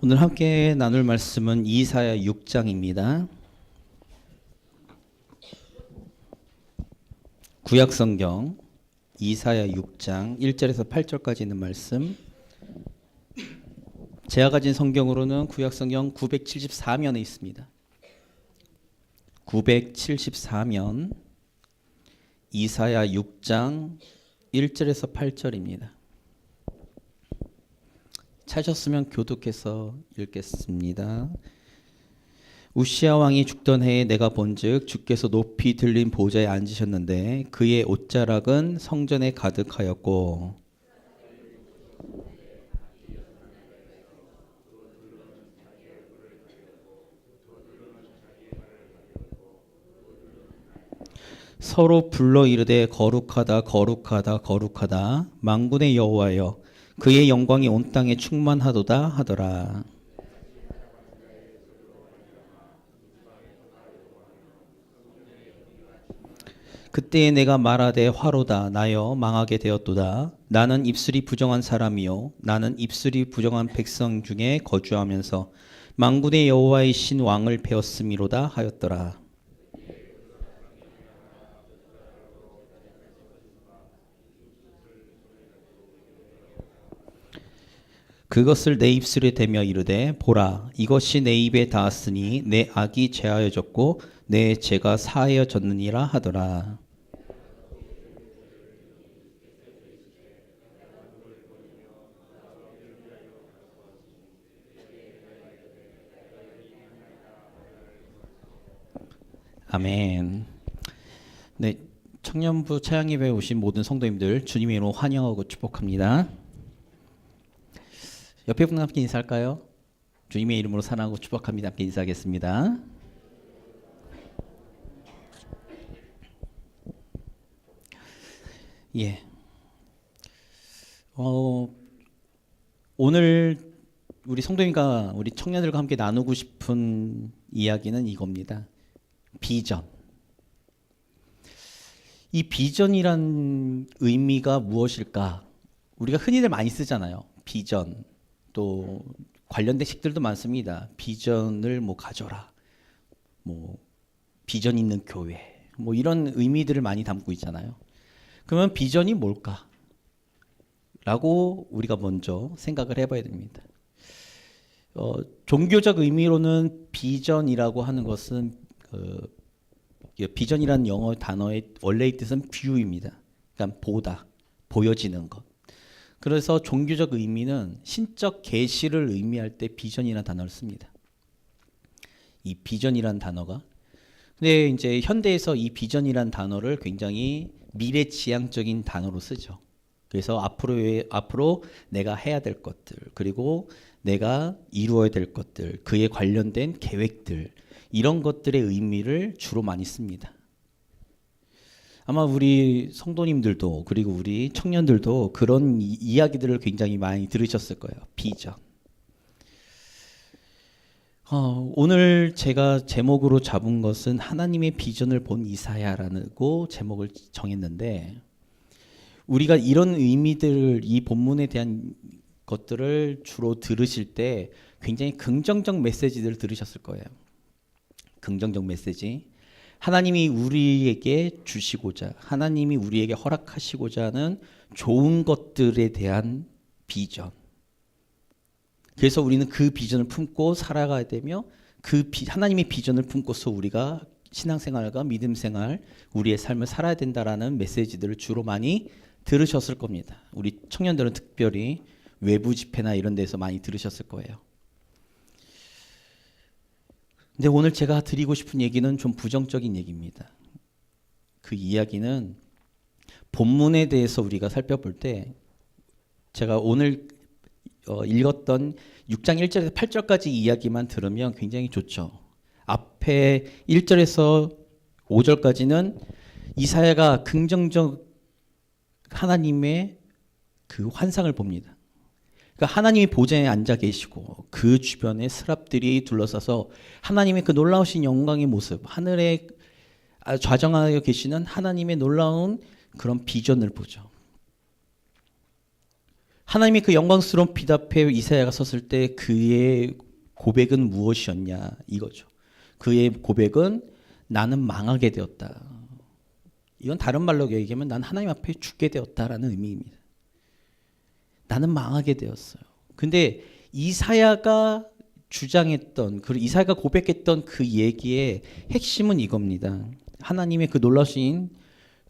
오늘 함께 나눌 말씀은 이사야 6장입니다. 구약성경 이사야 6장 1절에서 8절까지 있는 말씀. 제가 가진 성경으로는 구약성경 974면에 있습니다. 974면 이사야 6장 1절에서 8절입니다. 찾으셨으면 교독해서 읽겠습니다. 우시야 왕이 죽던 해에 내가 본즉 주께서 높이 들린 보좌에 앉으셨는데 그의 옷자락은 성전에 가득하였고 서로 불러 이르되 거룩하다 거룩하다 거룩하다 만군의 여호와여 그의 영광이 온 땅에 충만하도다 하더라. 그때에 내가 말하되 화로다 나여 망하게 되었도다. 나는 입술이 부정한 사람이요 나는 입술이 부정한 백성 중에 거주하면서 만군의 여호와의 신 왕을 배웠음이로다 하였더라. 그것을 내 입술에 대며 이르되 보라 이것이 내 입에 닿았으니 내 악이 제하여졌고 내 죄가 사하여졌느니라 하더라. 아멘. 네, 청년부 차양예배에 오신 모든 성도님들 주님의 이름으로 환영하고 축복합니다. 옆에 분과 함께 인사할까요? 주님의 이름으로 사랑하고 축복합니다. 함께 인사하겠습니다. 예. 오늘 우리 성도님과 우리 청년들과 함께 나누고 싶은 이야기는 이겁니다. 비전. 이 비전이란 의미가 무엇일까? 우리가 흔히들 많이 쓰잖아요. 비전. 또 관련된 책들도 많습니다. 비전을 가져라. 비전 있는 교회. 이런 의미들을 많이 담고 있잖아요. 그러면 비전이 뭘까? 라고 우리가 먼저 생각을 해봐야 됩니다. 종교적 의미로는 비전이라고 하는 것은 비전이라는 영어 단어의 원래의 뜻은 뷰입니다. 그러니까 보다, 보여지는 것. 그래서 종교적 의미는 신적 계시를 의미할 때 비전이라는 단어를 씁니다. 이 비전이라는 단어가. 근데 이제 현대에서 이 비전이라는 단어를 굉장히 미래지향적인 단어로 쓰죠. 그래서 앞으로 내가 해야 될 것들, 그리고 내가 이루어야 될 것들, 그에 관련된 계획들, 이런 것들의 의미를 주로 많이 씁니다. 아마 우리 성도님들도 그리고 우리 청년들도 그런 이야기들을 굉장히 많이 들으셨을 거예요. 비전. 오늘 제가 제목으로 잡은 것은 하나님의 비전을 본 이사야라고 제목을 정했는데 우리가 이런 의미들, 이 본문에 대한 것들을 주로 들으실 때 굉장히 긍정적 메시지들을 들으셨을 거예요. 긍정적 메시지. 하나님이 우리에게 주시고자, 하나님이 우리에게 허락하시고자 하는 좋은 것들에 대한 비전. 그래서 우리는 그 비전을 품고 살아가야 되며 하나님의 비전을 품고서 우리가 신앙생활과 믿음생활, 우리의 삶을 살아야 된다라는 메시지들을 주로 많이 들으셨을 겁니다. 우리 청년들은 특별히 외부 집회나 이런 데서 많이 들으셨을 거예요. 근데 오늘 제가 드리고 싶은 얘기는 좀 부정적인 얘기입니다. 그 이야기는 본문에 대해서 우리가 살펴볼 때 제가 오늘 읽었던 6장 1절에서 8절까지 이야기만 들으면 굉장히 좋죠. 앞에 1절에서 5절까지는 이사야가 긍정적 하나님의 그 환상을 봅니다. 그러니까 하나님이 보좌에 앉아 계시고 그 주변에 스랍들이 둘러싸서 하나님의 그 놀라우신 영광의 모습, 하늘에 좌정하여 계시는 하나님의 놀라운 그런 비전을 보죠. 하나님이 그 영광스러운 빛 앞에 이사야가 섰을 때 그의 고백은 무엇이었냐 이거죠. 그의 고백은 나는 망하게 되었다. 이건 다른 말로 얘기하면 난 하나님 앞에 죽게 되었다라는 의미입니다. 나는 망하게 되었어요. 근데 이사야가 주장했던, 그리고 이사야가 고백했던 그 얘기의 핵심은 이겁니다. 하나님의 그 놀라신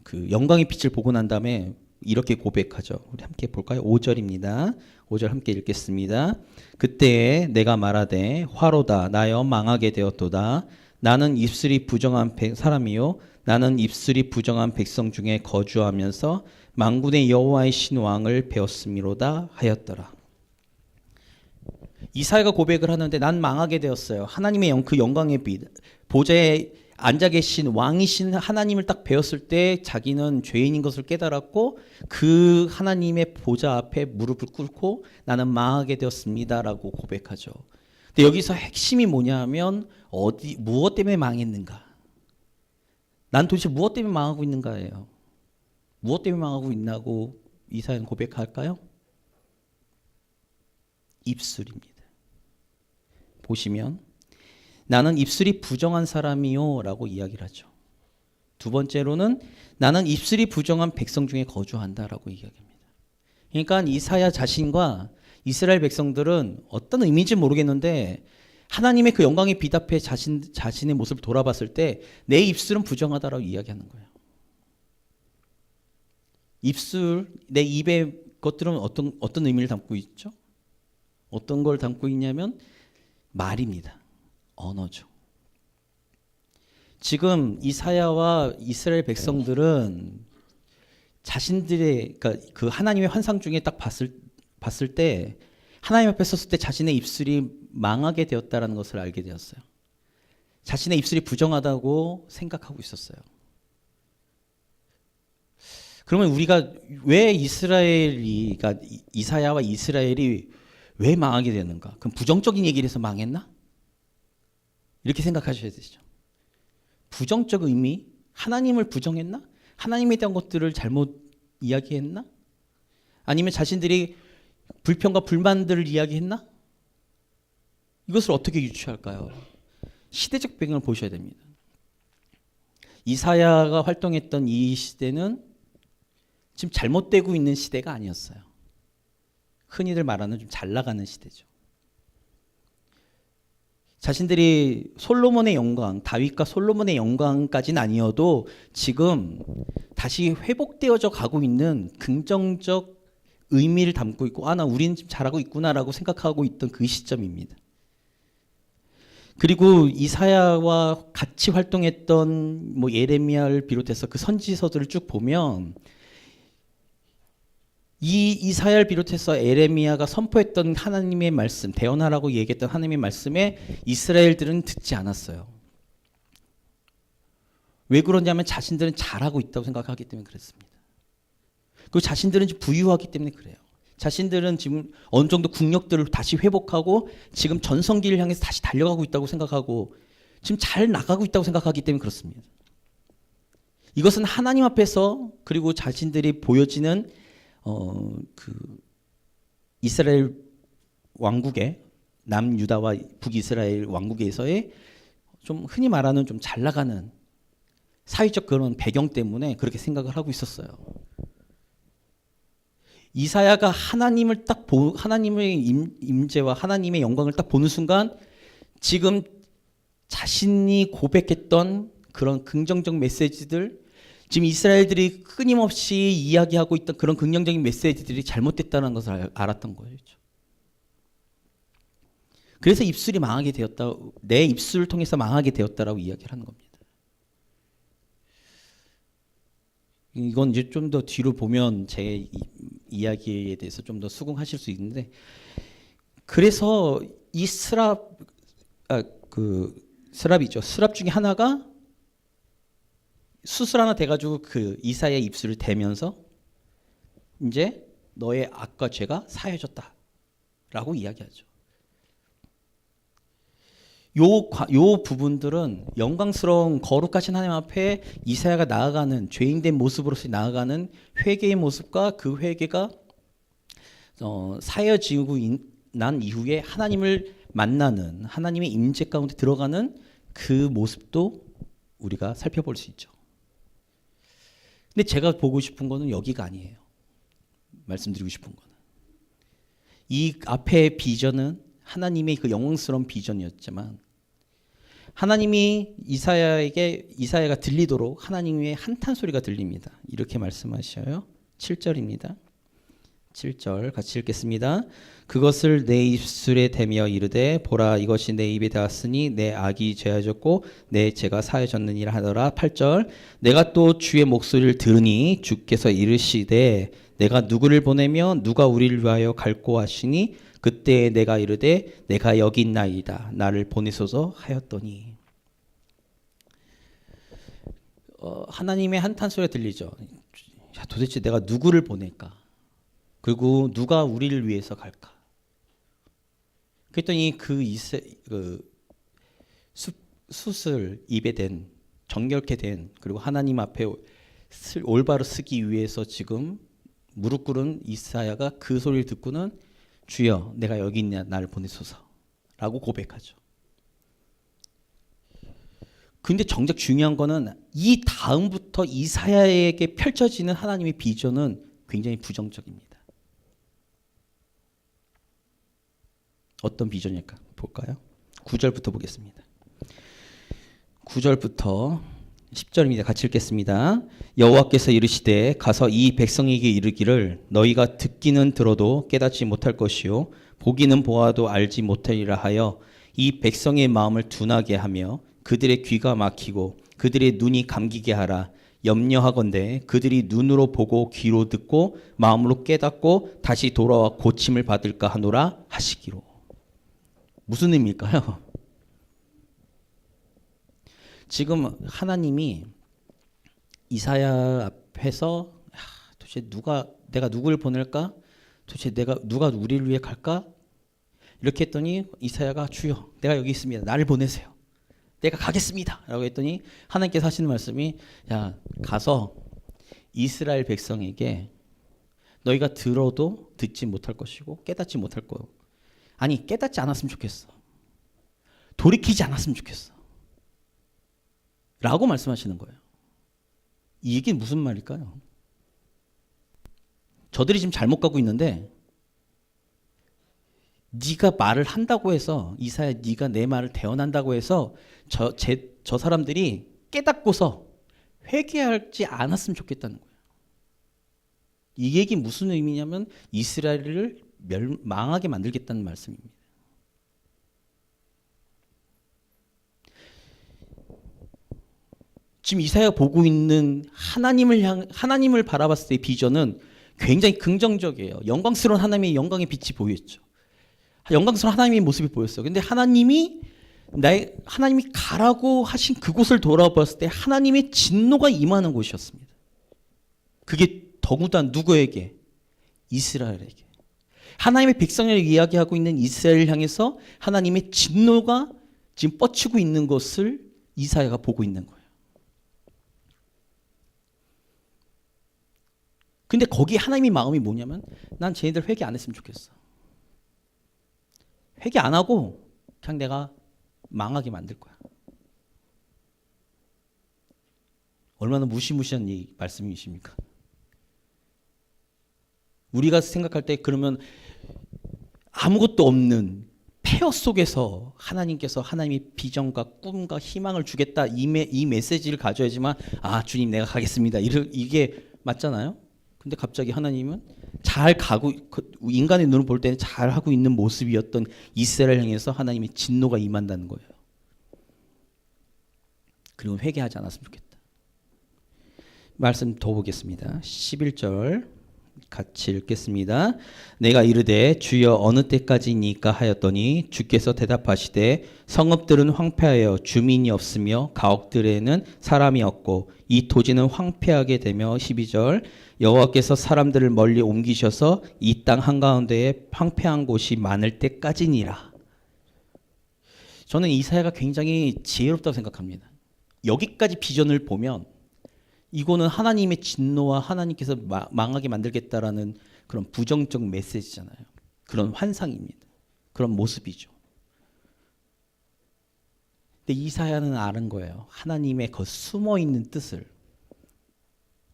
그 영광의 빛을 보고 난 다음에 이렇게 고백하죠. 우리 함께 볼까요? 5절입니다. 5절 함께 읽겠습니다. 그때에 내가 말하되 화로다 나여 망하게 되었도다. 나는 입술이 부정한 사람이요 나는 입술이 부정한 백성 중에 거주하면서 만군의 여호와의 신왕을 배웠음이로다 하였더라. 이사야가 고백을 하는데 난 망하게 되었어요. 하나님의 그 영광의 빛, 보좌에 앉아 계신 왕이신 하나님을 딱 배웠을 때 자기는 죄인인 것을 깨달았고 그 하나님의 보좌 앞에 무릎을 꿇고 나는 망하게 되었습니다라고 고백하죠. 근데 여기서 핵심이 뭐냐면 무엇 때문에 망했는가? 난 도대체 무엇 때문에 망하고 있는가예요. 무엇 때문에 망하고 있나고 이사야는 고백할까요? 입술입니다. 보시면 나는 입술이 부정한 사람이요 라고 이야기를 하죠. 두 번째로는 나는 입술이 부정한 백성 중에 거주한다라고 이야기합니다. 그러니까 이사야 자신과 이스라엘 백성들은 어떤 의미인지 모르겠는데 하나님의 그 영광의 빛 앞에 자신의 모습을 돌아봤을 때 내 입술은 부정하다라고 이야기하는 거예요. 입술, 내 입의 것들은 어떤 의미를 담고 있죠? 어떤 걸 담고 있냐면 말입니다. 언어죠. 지금 이사야와 이스라엘 백성들은 자신들의 그러니까 그 하나님의 환상 중에 딱 봤을 때 하나님 앞에 섰을 때 자신의 입술이 망하게 되었다라는 것을 알게 되었어요. 자신의 입술이 부정하다고 생각하고 있었어요. 그러면 우리가 왜 이사야와 이스라엘이 왜 망하게 되는가? 그럼 부정적인 얘기를 해서 망했나? 이렇게 생각하셔야 되죠. 부정적 의미? 하나님을 부정했나? 하나님에 대한 것들을 잘못 이야기했나? 아니면 자신들이 불평과 불만들을 이야기했나? 이것을 어떻게 유추할까요? 시대적 배경을 보셔야 됩니다. 이사야가 활동했던 이 시대는 지금 잘못되고 있는 시대가 아니었어요. 흔히들 말하는 좀 잘 나가는 시대죠. 자신들이 솔로몬의 영광, 다윗과 솔로몬의 영광까지는 아니어도 지금 다시 회복되어져 가고 있는 긍정적 의미를 담고 있고 나 우리는 지금 잘하고 있구나라고 생각하고 있던 그 시점입니다. 그리고 이사야와 같이 활동했던 예레미야를 비롯해서 그 선지서들을 쭉 보면 이 이사야를 비롯해서 에레미야가 선포했던 하나님의 말씀, 대언하라고 얘기했던 하나님의 말씀에 이스라엘들은 듣지 않았어요. 왜 그러냐면 자신들은 잘하고 있다고 생각하기 때문에 그렇습니다. 그리고 자신들은 부유하기 때문에 그래요. 자신들은 지금 어느 정도 국력들을 다시 회복하고 지금 전성기를 향해서 다시 달려가고 있다고 생각하고 지금 잘 나가고 있다고 생각하기 때문에 그렇습니다. 이것은 하나님 앞에서 그리고 자신들이 보여지는 그 이스라엘 왕국의 남유다와 북이스라엘 왕국에서의 좀 흔히 말하는 좀 잘 나가는 사회적 그런 배경 때문에 그렇게 생각을 하고 있었어요. 이사야가 하나님의 임재와 하나님의 영광을 딱 보는 순간 지금 자신이 고백했던 그런 긍정적 메시지들, 지금 이스라엘들이 끊임없이 이야기하고 있던 그런 긍정적인 메시지들이 잘못됐다는 것을 알았던 거예요. 그래서 입술이 망하게 되었다, 내 입술을 통해서 망하게 되었다라고 이야기를 하는 겁니다. 이건 이제 좀 더 뒤로 보면 제 이야기에 대해서 좀 더 수긍하실 수 있는데, 그래서 이 스랍이죠. 스랍 중에 하나가 수술 하나 돼가지고 그 이사야의 입술을 대면서 이제 너의 악과 죄가 사해졌다라고 이야기하죠. 요 부분들은 영광스러운 거룩하신 하나님 앞에 이사야가 나아가는 죄인된 모습으로서 나아가는 회개의 모습과 그 회개가 사여 지고 난 이후에 하나님을 만나는 하나님의 임재 가운데 들어가는 그 모습도 우리가 살펴볼 수 있죠. 근데 제가 보고 싶은 거는 여기가 아니에요. 말씀드리고 싶은 거는 이 앞의 비전은 하나님의 그 영광스러운 비전이었지만 하나님이 이사야가 들리도록 하나님의 한탄 소리가 들립니다. 이렇게 말씀하셔요. 7절입니다. 7절 같이 읽겠습니다. 그것을 내 입술에 대며 이르되 보라 이것이 내 입에 닿았으니 내 악이 죄하였고 내 죄가 사하여졌느니라 하더라. 8절 내가 또 주의 목소리를 들으니 주께서 이르시되 내가 누구를 보내며 누가 우리를 위하여 갈고 하시니 그때 내가 이르되 내가 여기 있나이다 나를 보내소서 하였더니 하나님의 한탄 소리가 들리죠. 야, 도대체 내가 누구를 보낼까? 그리고 누가 우리를 위해서 갈까? 그랬더니 숯을 입에 댄 정결케 된 그리고 하나님 앞에 올바로 서기 위해서 지금 무릎 꿇은 이사야가 그 소리를 듣고는 주여 내가 여기 있냐 나를 보내소서 라고 고백하죠. 근데 정작 중요한 거는 이 다음부터 이사야에게 펼쳐지는 하나님의 비전은 굉장히 부정적입니다. 어떤 비전일까 볼까요? 9절부터 보겠습니다. 9절부터 10절입니다. 같이 읽겠습니다. 여호와께서 이르시되 가서 이 백성에게 이르기를 너희가 듣기는 들어도 깨닫지 못할 것이요 보기는 보아도 알지 못하리라 하여 이 백성의 마음을 둔하게 하며 그들의 귀가 막히고 그들의 눈이 감기게 하라. 염려하건대 그들이 눈으로 보고 귀로 듣고 마음으로 깨닫고 다시 돌아와 고침을 받을까 하노라 하시기로. 무슨 의미일까요? 지금 하나님이 이사야 앞에서 도대체 내가 누구를 보낼까? 도대체 누가 우리를 위해 갈까? 이렇게 했더니 이사야가 주여 내가 여기 있습니다. 나를 보내세요. 내가 가겠습니다. 라고 했더니 하나님께서 하시는 말씀이 야 가서 이스라엘 백성에게 너희가 들어도 듣지 못할 것이고 깨닫지 못할 거요. 아니 깨닫지 않았으면 좋겠어. 돌이키지 않았으면 좋겠어. 라고 말씀하시는 거예요. 이게 무슨 말일까요? 저들이 지금 잘못 가고 있는데 네가 말을 한다고 해서 이사야 네가 내 말을 대언한다고 해서 저 사람들이 깨닫고서 회개하지 않았으면 좋겠다는 거예요. 이 얘기 무슨 의미냐면 이스라엘을 망하게 만들겠다는 말씀입니다. 지금 이사야가 보고 있는 하나님을 바라봤을 때의 비전은 굉장히 긍정적이에요. 영광스러운 하나님의 영광의 빛이 보였죠. 영광스러운 하나님의 모습이 보였어요. 근데 하나님이 가라고 하신 그곳을 돌아봤을 때 하나님의 진노가 임하는 곳이었습니다. 그게 더구나 누구에게? 이스라엘에게. 하나님의 백성을 이야기하고 있는 이스라엘을 향해서 하나님의 진노가 지금 뻗치고 있는 것을 이사야가 보고 있는 거예요. 근데 거기 하나님의 마음이 뭐냐면 난 쟤네들 회개 안 했으면 좋겠어. 회개 안 하고 그냥 내가 망하게 만들 거야. 얼마나 무시무시한 이 말씀이십니까? 우리가 생각할 때 그러면 아무것도 없는 폐허 속에서 하나님께서 하나님의 비전과 꿈과 희망을 주겠다 이 메시지를 가져야지만 주님 내가 가겠습니다. 이게 맞잖아요. 근데 갑자기 하나님은 잘 가고 인간의 눈을 볼 때는 잘 하고 있는 모습이었던 이스라엘 향해서 하나님의 진노가 임한다는 거예요. 그리고 회개하지 않았으면 좋겠다. 말씀 더 보겠습니다. 11절 같이 읽겠습니다. 내가 이르되 주여 어느 때까지니까 하였더니 주께서 대답하시되 성읍들은 황폐하여 주민이 없으며 가옥들에는 사람이 없고 이 토지는 황폐하게 되며 12절 여호와께서 사람들을 멀리 옮기셔서 이 땅 한가운데에 황폐한 곳이 많을 때까지니라. 저는 이사야가 굉장히 지혜롭다고 생각합니다. 여기까지 비전을 보면 이거는 하나님의 진노와 하나님께서 망하게 만들겠다라는 그런 부정적 메시지잖아요. 그런 환상입니다. 그런 모습이죠. 근데 이사야는 아는 거예요. 하나님의 그 숨어있는 뜻을.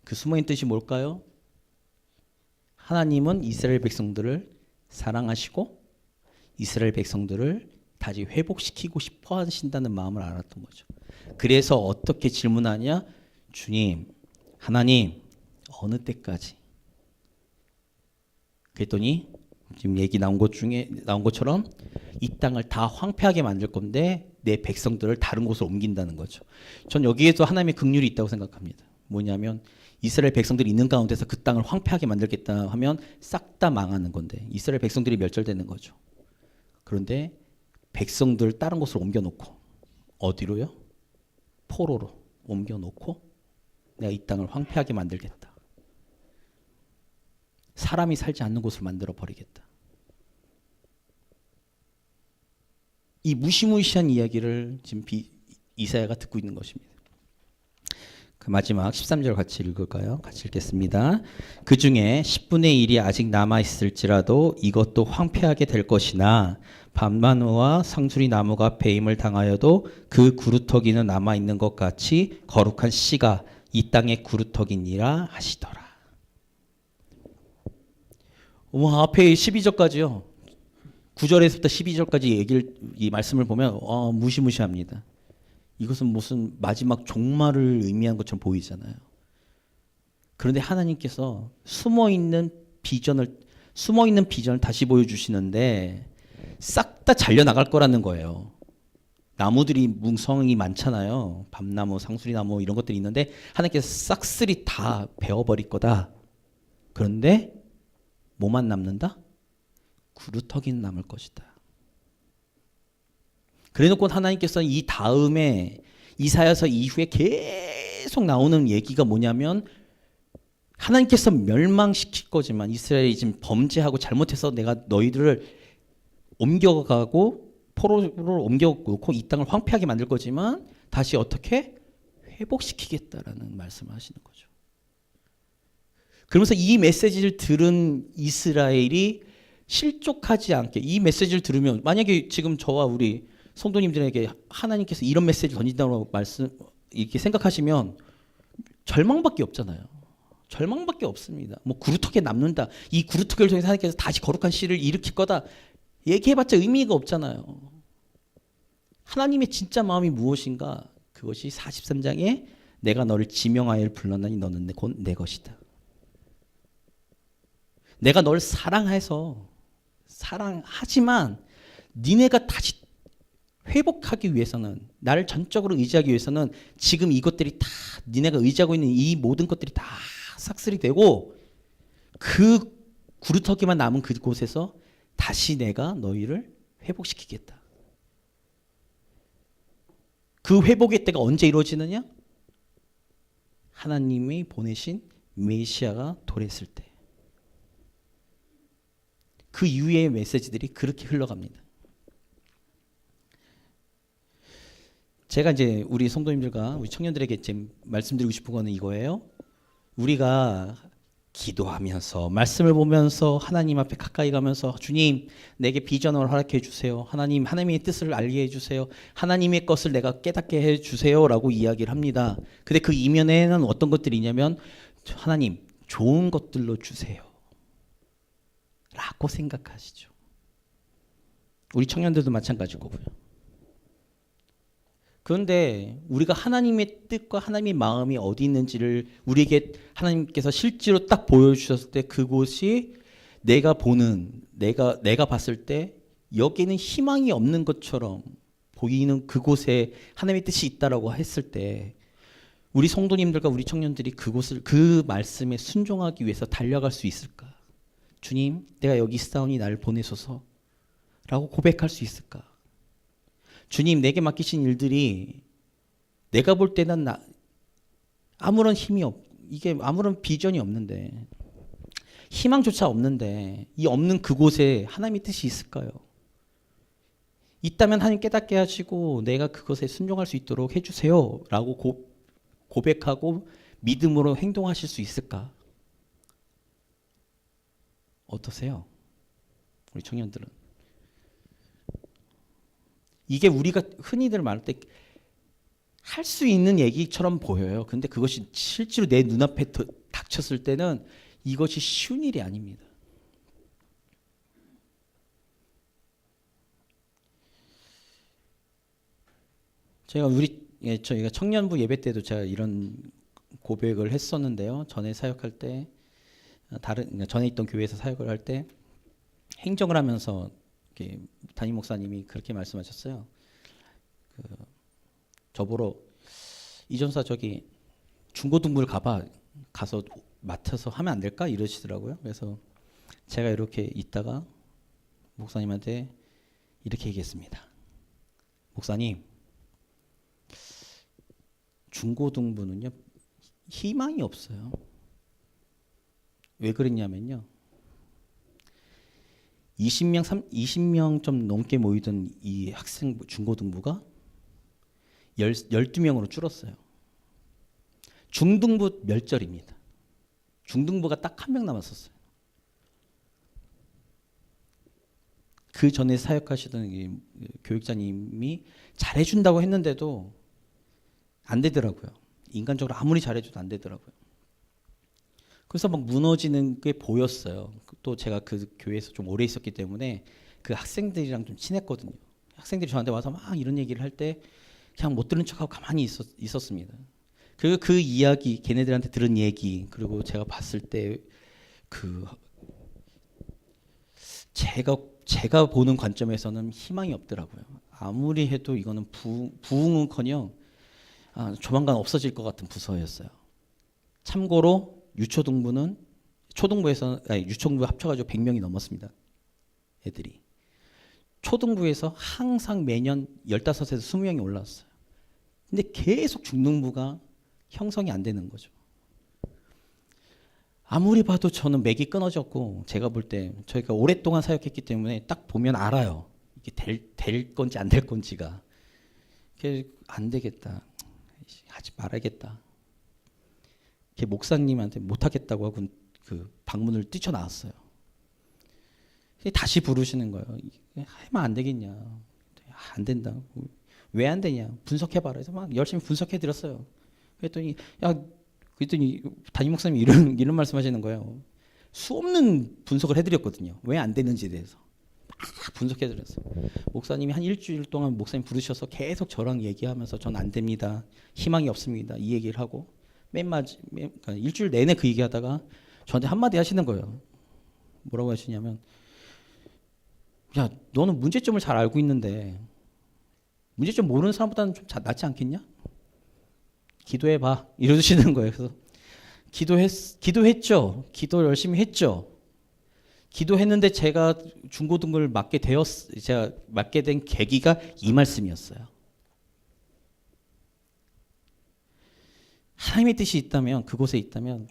그 숨어있는 뜻이 뭘까요? 하나님은 이스라엘 백성들을 사랑하시고 이스라엘 백성들을 다시 회복시키고 싶어 하신다는 마음을 알았던 거죠. 그래서 어떻게 질문하냐? 주님, 하나님, 어느 때까지? 그랬더니 지금 얘기 나온 것처럼 이 땅을 다 황폐하게 만들 건데 내 백성들을 다른 곳으로 옮긴다는 거죠. 전 여기에도 하나님의 긍휼이 있다고 생각합니다. 뭐냐면 이스라엘 백성들이 있는 가운데서 그 땅을 황폐하게 만들겠다 하면 싹 다 망하는 건데 이스라엘 백성들이 멸절되는 거죠. 그런데 백성들 다른 곳으로 옮겨놓고 어디로요? 포로로 옮겨놓고 내가 이 땅을 황폐하게 만들겠다. 사람이 살지 않는 곳을 만들어 버리겠다. 이 무시무시한 이야기를 지금 이사야가 듣고 있는 것입니다. 그 마지막 13절 같이 읽을까요? 같이 읽겠습니다. 그 중에 10분의 1이 아직 남아있을지라도 이것도 황폐하게 될 것이나 밤나무와 상수리 나무가 배임을 당하여도 그 구루터기는 남아있는 것 같이 거룩한 씨가 이 땅의 구루터기니라 하시더라. 앞에 12절까지요. 9절에서부터 12절까지 이 말씀을 보면 무시무시합니다. 이것은 무슨 마지막 종말을 의미한 것처럼 보이잖아요. 그런데 하나님께서 숨어있는 비전을 다시 보여주시는데 싹 다 잘려나갈 거라는 거예요. 나무들이 뭉성이 많잖아요. 밤나무, 상수리나무 이런 것들이 있는데 하나님께서 싹쓸이 다 베어버릴 거다. 그런데 뭐만 남는다? 구루터기는 남을 것이다. 그래놓고 하나님께서 이 다음에 이사야서 이후에 계속 나오는 얘기가 뭐냐면 하나님께서 멸망시킬 거지만 이스라엘이 지금 범죄하고 잘못해서 내가 너희들을 옮겨가고 포로를 옮겨놓고 이 땅을 황폐하게 만들 거지만 다시 어떻게 회복시키겠다라는 말씀을 하시는 거죠. 그러면서 이 메시지를 들은 이스라엘이 실족하지 않게 이 메시지를 들으면 만약에 지금 저와 우리 성도님들에게 하나님께서 이런 메시지를 던진다고 이렇게 생각하시면 절망밖에 없잖아요. 절망밖에 없습니다. 뭐 구루터기에 남는다. 이 구루터기를 통해서 하나님께서 다시 거룩한 씨를 일으킬 거다. 얘기해봤자 의미가 없잖아요. 하나님의 진짜 마음이 무엇인가? 그것이 43장에 내가 너를 지명하여 불렀나니 너는 곧 내 것이다. 내가 널 사랑하지만 니네가 다시 회복하기 위해서는 나를 전적으로 의지하기 위해서는 지금 이것들이 다 니네가 의지하고 있는 이 모든 것들이 다 싹쓸이 되고 그 구루터기만 남은 그곳에서 다시 내가 너희를 회복시키겠다. 그 회복의 때가 언제 이루어지느냐? 하나님이 보내신 메시아가 도래했을 때. 그 이후의 메시지들이 그렇게 흘러갑니다. 제가 이제 우리 성도님들과 우리 청년들에게 지금 말씀드리고 싶은 거는 이거예요. 우리가 기도하면서 말씀을 보면서 하나님 앞에 가까이 가면서 주님 내게 비전을 허락해 주세요. 하나님의 뜻을 알게 해 주세요. 하나님의 것을 내가 깨닫게 해 주세요라고 이야기를 합니다. 근데 그 이면에는 어떤 것들이 있냐면 하나님 좋은 것들로 주세요. 라고 생각하시죠. 우리 청년들도 마찬가지고요. 그런데 우리가 하나님의 뜻과 하나님의 마음이 어디 있는지를 우리에게 하나님께서 실제로 딱 보여주셨을 때 그곳이 내가 봤을 때 여기는 희망이 없는 것처럼 보이는 그곳에 하나님의 뜻이 있다라고 했을 때 우리 성도님들과 우리 청년들이 그 말씀에 순종하기 위해서 달려갈 수 있을까? 주님, 내가 여기 있사오니 나를 보내소서 라고 고백할 수 있을까? 주님, 내게 맡기신 일들이 내가 볼 때는 아무런 이게 아무런 비전이 없는데 희망조차 없는데 이 없는 그곳에 하나님의 뜻이 있을까요? 있다면 하나님 깨닫게 하시고 내가 그것에 순종할 수 있도록 해주세요 라고 고백하고 믿음으로 행동하실 수 있을까? 어떠세요? 우리 청년들은. 이게 우리가 흔히들 말할 때 할 수 있는 얘기처럼 보여요. 근데 그것이 실제로 내 눈앞에 닥쳤을 때는 이것이 쉬운 일이 아닙니다. 저희가 청년부 예배 때도 제가 이런 고백을 했었는데요. 전에 사역할 때 그러니까 전에 있던 교회에서 사역을 할 때 행정을 하면서 담임 목사님이 그렇게 말씀하셨어요. 저보러 이전사 저기 중고등부를 가서 맡아서 하면 안 될까 이러시더라고요. 그래서 제가 이렇게 있다가 목사님한테 이렇게 얘기했습니다. 목사님, 중고등부는요 희망이 없어요. 왜 그랬냐면요, 20명 좀 넘게 모이던 이 학생 중고등부가 12명으로 줄었어요. 중등부 멸절입니다. 중등부가 딱 한 명 남았었어요. 그 전에 사역하시던 이 교육자님이 잘해준다고 했는데도 안 되더라고요. 인간적으로 아무리 잘해줘도 안 되더라고요. 그래서 막 무너지는 게 보였어요. 또 제가 그 교회에서 좀 오래 있었기 때문에 그 학생들이랑 좀 친했거든요. 학생들이 저한테 와서 막 이런 얘기를 할 때 그냥 못 들은 척하고 가만히 있었습니다. 그리고 그 이야기, 걔네들한테 들은 얘기, 그리고 제가 봤을 때 그 제가 보는 관점에서는 희망이 없더라고요. 아무리 해도 이거는 부흥은커녕 조만간 없어질 것 같은 부서였어요. 참고로 유초등부 합쳐가지고 100명이 넘었습니다. 애들이. 초등부에서 항상 매년 15에서 20명이 올라왔어요. 근데 계속 중등부가 형성이 안 되는 거죠. 아무리 봐도 저는 맥이 끊어졌고, 제가 볼 때 저희가 오랫동안 사역했기 때문에 딱 보면 알아요. 이게 될 건지 안 될 건지가. 안 되겠다. 하지 말아야겠다. 목사님한테 못하겠다고 하고 그 방문을 뛰쳐나왔어요. 다시 부르시는 거예요. 하면 안 되겠냐. 안 된다. 왜 안 되냐. 분석해봐라. 그래서 막 열심히 분석해드렸어요. 그랬더니 담임 목사님이 이런 말씀하시는 거예요. 수없는 분석을 해드렸거든요. 왜 안 되는지에 대해서. 막 분석해드렸어요. 목사님이 한 일주일 동안 목사님 부르셔서 계속 저랑 얘기하면서 전 안 됩니다. 희망이 없습니다. 이 얘기를 하고 그러니까 일주일 내내 그 얘기하다가 저한테 한마디 하시는 거예요. 뭐라고 하시냐면, 야, 너는 문제점을 잘 알고 있는데 문제점 모르는 사람보다는 좀 낫지 않겠냐? 기도해봐. 이러시는 거예요. 그래서 기도했죠. 기도 열심히 했죠. 기도했는데 제가 중고등부를 제가 맡게 된 계기가 이 말씀이었어요. 하나님의 뜻이 있다면, 그곳에 있다면,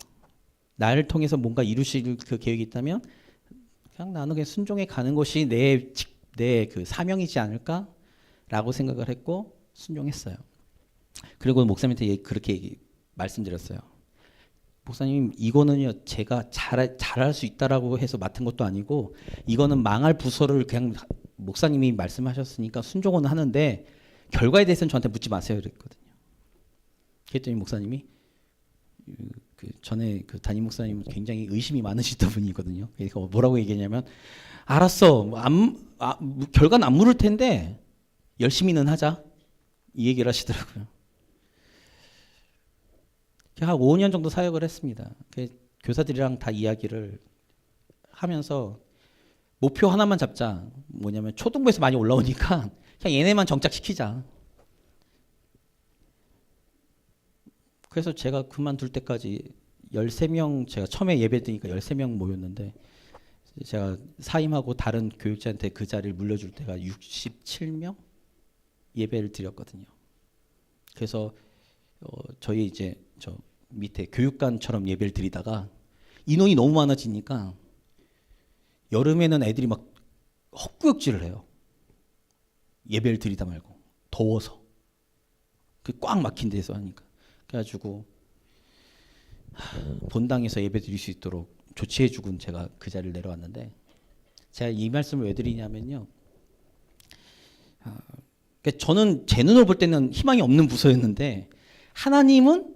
나를 통해서 뭔가 이루실 그 계획이 있다면 그냥 나는 그냥 순종해 가는 것이 내 그 사명이지 않을까라고 생각을 했고 순종했어요. 그리고 목사님한테 그렇게 말씀드렸어요. 목사님, 이거는요 제가 잘할 수 있다라고 해서 맡은 것도 아니고 이거는 망할 부서를 그냥 목사님이 말씀하셨으니까 순종은 하는데 결과에 대해서는 저한테 묻지 마세요 그랬거든요. 그랬더니 목사님이 전에 그 담임 목사님 굉장히 의심이 많으시던 분이거든요. 그러니까 뭐라고 얘기했냐면, 알았어, 결과는 안 물을 텐데 열심히는 하자, 이 얘기를 하시더라고요. 한 5년 정도 사역을 했습니다. 교사들이랑 다 이야기를 하면서 목표 하나만 잡자. 뭐냐면 초등부에서 많이 올라오니까 그냥 얘네만 정착시키자. 그래서 제가 그만둘 때까지 13명, 제가 처음에 예배 드니까 13명 모였는데 제가 사임하고 다른 교육자한테 그 자리를 물려줄 때가 67명 예배를 드렸거든요. 그래서 저희 이제 저 밑에 교육관처럼 예배를 드리다가 인원이 너무 많아지니까 여름에는 애들이 막 헛구역질을 해요. 예배를 드리다 말고 더워서 꽉 막힌 데서 하니까. 그래가지고 본당에서 예배 드릴 수 있도록 조치해주고 제가 그 자리를 내려왔는데, 제가 이 말씀을 왜 드리냐면요. 그러니까 저는 제 눈으로 볼 때는 희망이 없는 부서였는데 하나님은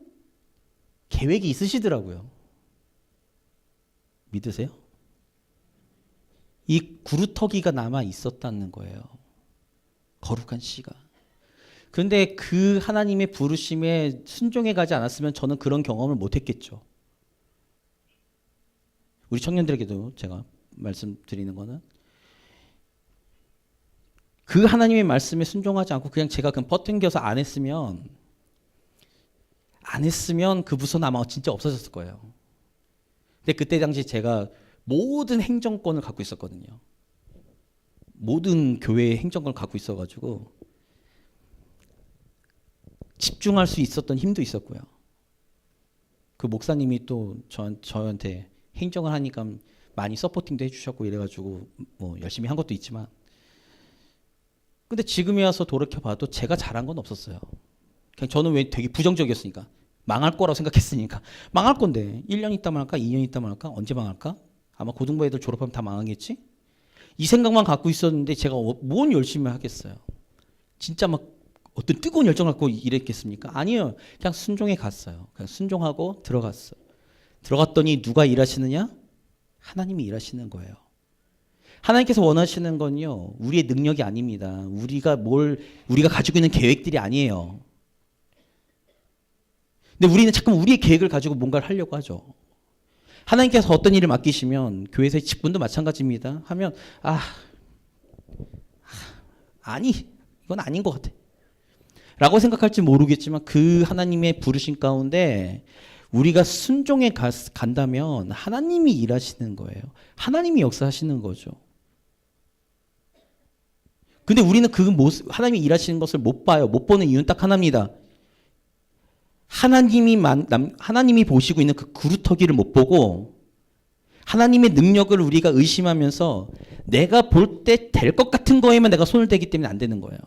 계획이 있으시더라고요. 믿으세요? 이 구루터기가 남아 있었다는 거예요. 거룩한 씨가. 그런데 그 하나님의 부르심에 순종해 가지 않았으면 저는 그런 경험을 못 했겠죠. 우리 청년들에게도 제가 말씀드리는 거는, 그 하나님의 말씀에 순종하지 않고 그냥 제가 그냥 버팅겨서 안 했으면 그 부서는 아마 진짜 없어졌을 거예요. 근데 그때 당시 제가 모든 행정권을 갖고 있었거든요. 모든 교회의 행정권을 갖고 있어가지고 집중할 수 있었던 힘도 있었고요. 그 목사님이 또 저한테 행정을 하니까 많이 서포팅도 해주셨고 이래가지고 뭐 열심히 한 것도 있지만, 근데 지금에 와서 돌이켜봐도 제가 잘한 건 없었어요. 그냥 저는 왜 되게 부정적이었으니까, 망할 거라고 생각했으니까. 망할 건데 1년 있다 말까, 2년 있다 말까, 언제 망할까? 아마 고등부 애들 졸업하면 다 망하겠지? 이 생각만 갖고 있었는데 제가 뭔 열심히 하겠어요. 진짜 막 어떤 뜨거운 열정 갖고 일했겠습니까? 아니에요. 그냥 순종해 갔어요. 그냥 순종하고 들어갔어요. 들어갔더니 누가 일하시느냐? 하나님이 일하시는 거예요. 하나님께서 원하시는 건요, 우리의 능력이 아닙니다. 우리가 가지고 있는 계획들이 아니에요. 근데 우리는 자꾸 우리의 계획을 가지고 뭔가를 하려고 하죠. 하나님께서 어떤 일을 맡기시면, 교회에서의 직분도 마찬가지입니다. 하면 아니, 이건 아닌 것 같아 라고 생각할지 모르겠지만, 그 하나님의 부르심 가운데 우리가 순종해 간다면 하나님이 일하시는 거예요. 하나님이 역사하시는 거죠. 근데 우리는 그 모습, 하나님이 일하시는 것을 못 봐요. 못 보는 이유는 딱 하나입니다. 하나님이 보시고 있는 그 구루터기를 못 보고 하나님의 능력을 우리가 의심하면서 내가 볼 때 될 것 같은 거에만 내가 손을 대기 때문에 안 되는 거예요.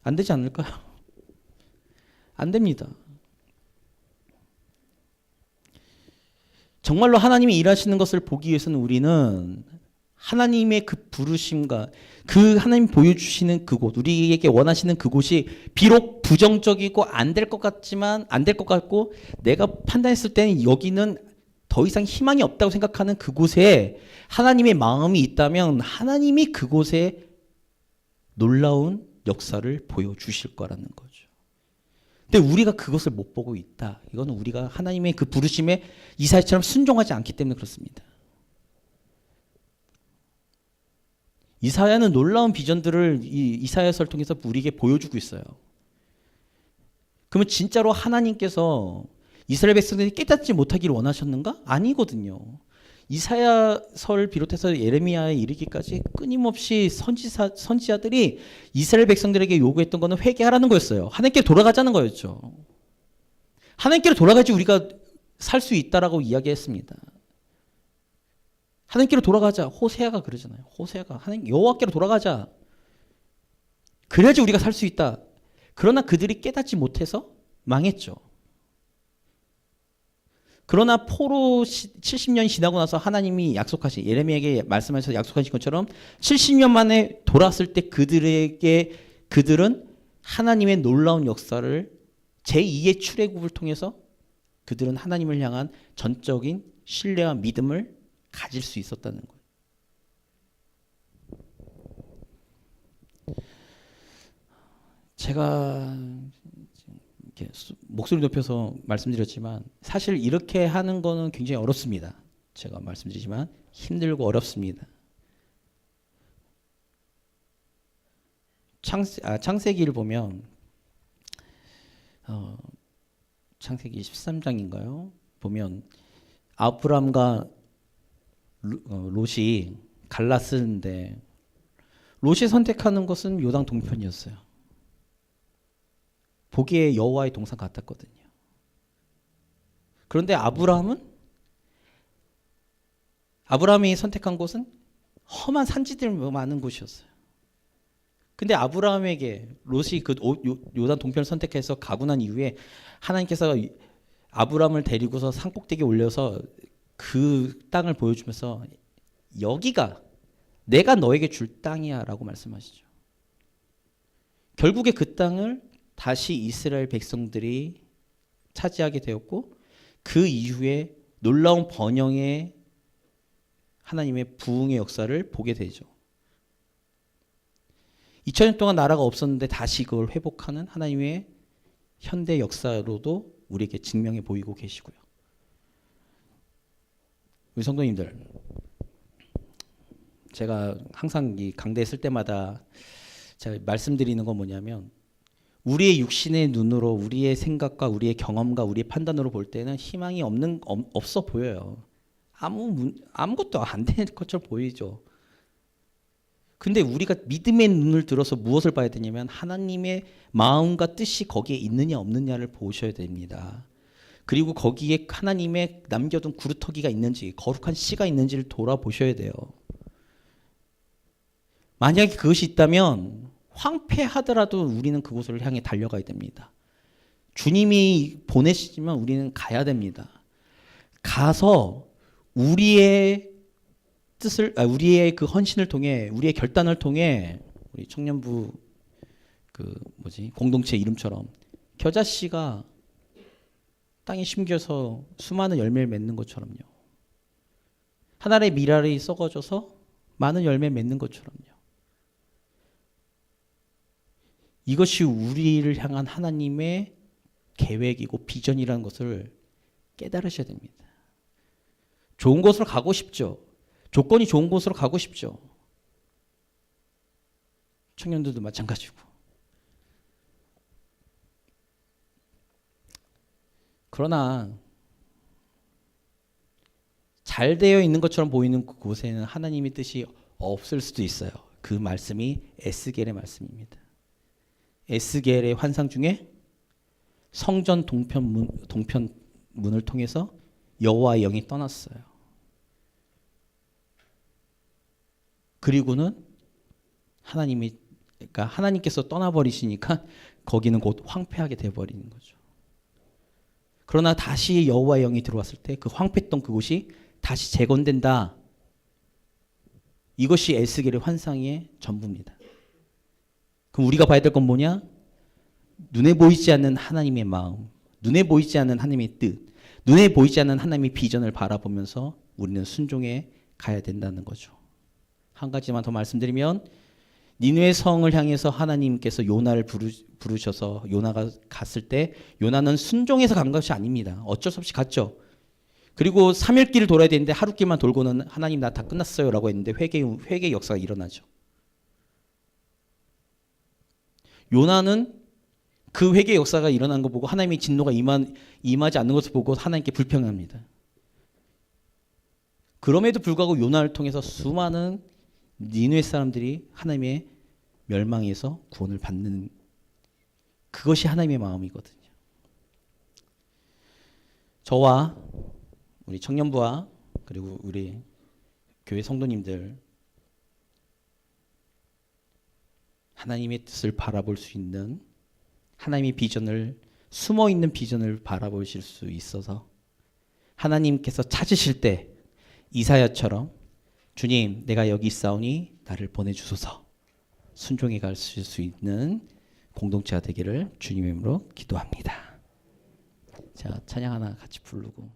안 되지 않을까요? 안 됩니다. 정말로 하나님이 일하시는 것을 보기 위해서는 우리는 하나님의 그 부르심과 그 하나님 보여주시는 그곳, 우리에게 원하시는 그곳이 비록 부정적이고 안 될 것 같지만, 안 될 것 같고 내가 판단했을 때는 여기는 더 이상 희망이 없다고 생각하는 그곳에 하나님의 마음이 있다면 하나님이 그곳에 놀라운 역사를 보여주실 거라는 거죠. 근데 우리가 그것을 못 보고 있다. 이거는 우리가 하나님의 그 부르심에 이사야처럼 순종하지 않기 때문에 그렇습니다. 이사야는 놀라운 비전들을 이사야서를 통해서 우리에게 보여주고 있어요. 그러면 진짜로 하나님께서 이스라엘 백성들이 깨닫지 못하기를 원하셨는가? 아니거든요. 이사야서를 비롯해서 예레미야에 이르기까지 끊임없이 선지자들이 이스라엘 백성들에게 요구했던 것은 회개하라는 거였어요. 하나님께로 돌아가자는 거였죠. 하나님께로 돌아가야지 우리가 살 수 있다라고 이야기했습니다. 하나님께로 돌아가자. 호세아가 그러잖아요. 호세아가 하나님 여호와께로 돌아가자. 그래야지 우리가 살 수 있다. 그러나 그들이 깨닫지 못해서 망했죠. 그러나 포로 70년이 지나고 나서 하나님이 약속하신, 예레미야에게 말씀하셔서 약속하신 것처럼 70년 만에 돌아왔을 때 그들은 하나님의 놀라운 역사를, 제2의 출애굽을 통해서 그들은 하나님을 향한 전적인 신뢰와 믿음을 가질 수 있었다는 거예요. 제가 이렇게 목소리 높여서 말씀드렸지만 사실 이렇게 하는 거는 굉장히 어렵습니다. 제가 말씀드리지만 힘들고 어렵습니다. 창세기를 보면 창세기 13장인가요? 보면 아브람과 롯이 갈라쓰는데 롯이 선택하는 것은 요당 동편이었어요. 보기에 여호와의 동산 같았거든요. 그런데 아브라함이 선택한 곳은 험한 산지들 많은 곳이었어요. 근데 아브라함에게 롯이 그 요단 동편을 선택해서 가고 난 이후에 하나님께서 아브라함을 데리고서 산꼭대기에 올려서 그 땅을 보여주면서 여기가 내가 너에게 줄 땅이야라고 말씀하시죠. 결국에 그 땅을 다시 이스라엘 백성들이 차지하게 되었고 그 이후에 놀라운 번영의 하나님의 부흥의 역사를 보게 되죠. 2000년 동안 나라가 없었는데 다시 그걸 회복하는 하나님의 현대 역사로도 우리에게 증명해 보이고 계시고요. 우리 성도님들, 제가 항상 이 강대에 쓸 때마다 제가 말씀드리는 건 뭐냐면 우리의 육신의 눈으로 우리의 생각과 우리의 경험과 우리의 판단으로 볼 때는 희망이 없어 보여요. 아무것도 안 되는 것처럼 보이죠. 근데 우리가 믿음의 눈을 들어서 무엇을 봐야 되냐면 하나님의 마음과 뜻이 거기에 있느냐 없느냐를 보셔야 됩니다. 그리고 거기에 하나님의 남겨둔 구루터기가 있는지 거룩한 씨가 있는지를 돌아보셔야 돼요. 만약에 그것이 있다면 황폐하더라도 우리는 그곳을 향해 달려가야 됩니다. 주님이 보내시지만 우리는 가야 됩니다. 가서 우리의 뜻을, 우리의 그 헌신을 통해, 우리의 결단을 통해 우리 청년부 공동체 이름처럼 겨자 씨가 땅에 심겨서 수많은 열매를 맺는 것처럼요. 하나의 밀알이 썩어져서 많은 열매 맺는 것처럼요. 이것이 우리를 향한 하나님의 계획이고 비전이라는 것을 깨달으셔야 됩니다. 좋은 곳으로 가고 싶죠. 조건이 좋은 곳으로 가고 싶죠. 청년들도 마찬가지고. 그러나 잘 되어 있는 것처럼 보이는 그곳에는 하나님의 뜻이 없을 수도 있어요. 그 말씀이 에스겔의 말씀입니다. 에스겔의 환상 중에 성전 동편문을 통해서 여호와의 영이 떠났어요. 그리고는 하나님께서 떠나버리시니까 거기는 곧 황폐하게 되어버리는 거죠. 그러나 다시 여호와의 영이 들어왔을 때 그 황폐했던 그곳이 다시 재건된다. 이것이 에스겔의 환상의 전부입니다. 그럼 우리가 봐야 될 건 뭐냐? 눈에 보이지 않는 하나님의 마음, 눈에 보이지 않는 하나님의 뜻, 눈에 보이지 않는 하나님의 비전을 바라보면서 우리는 순종해 가야 된다는 거죠. 한 가지만 더 말씀드리면 니느웨 성을 향해서 하나님께서 요나를 부르셔서 요나가 갔을 때 요나는 순종해서 간 것이 아닙니다. 어쩔 수 없이 갔죠. 그리고 3일 길을 돌아야 되는데 하루 길만 돌고는 하나님 나 다 끝났어요 라고 했는데 회개 역사가 일어나죠. 요나는 그 회개 역사가 일어난 거 보고 하나님의 진노가 임하지 않는 것을 보고 하나님께 불평합니다. 그럼에도 불구하고 요나를 통해서 수많은 니느웨 사람들이 하나님의 멸망에서 구원을 받는 그것이 하나님의 마음이거든요. 저와 우리 청년부와 그리고 우리 교회 성도님들 하나님의 뜻을 바라볼 수 있는 하나님의 비전을 숨어있는 비전을 바라보실 수 있어서 하나님께서 찾으실 때 이사야처럼 주님 내가 여기 있사오니 나를 보내주소서 순종해 갈 수 있는 공동체가 되기를 주님의 이름으로 기도합니다. 자, 찬양 하나 같이 부르고